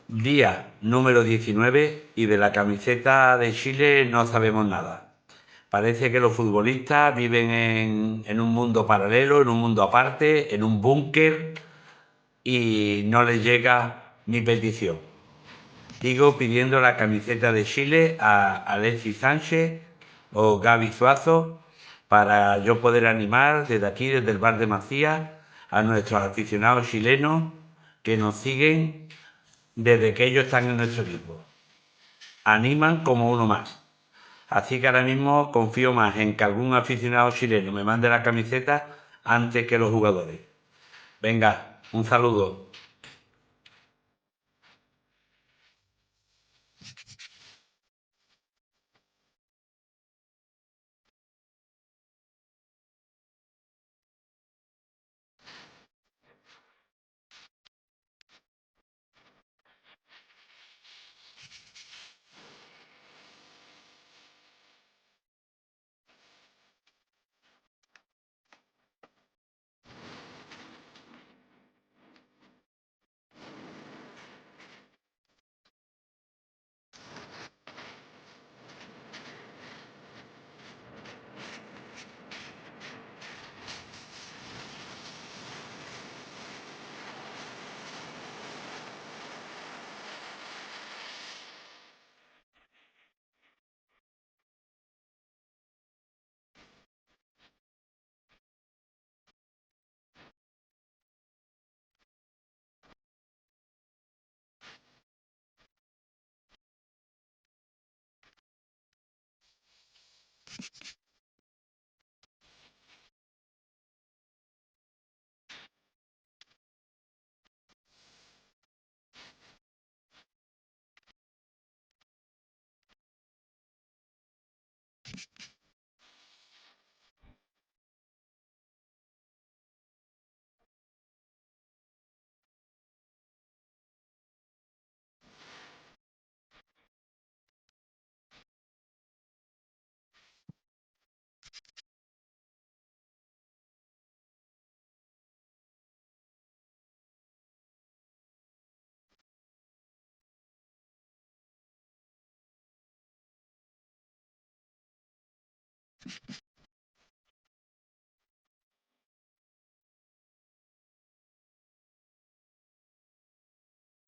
Día número 19 y de la camiseta de Chile no sabemos nada. Parece que los futbolistas viven en un mundo paralelo, en un mundo aparte, en un búnker y no les llega mi petición. Sigo pidiendo la camiseta de Chile a Alexis Sánchez o Gaby Suazo para yo poder animar desde aquí, desde el bar de Macías, a nuestros aficionados chilenos que nos siguen desde que ellos están en nuestro equipo. Animan como uno más. Así que ahora mismo confío más en que algún aficionado chileno me mande la camiseta antes que los jugadores. Venga, un saludo.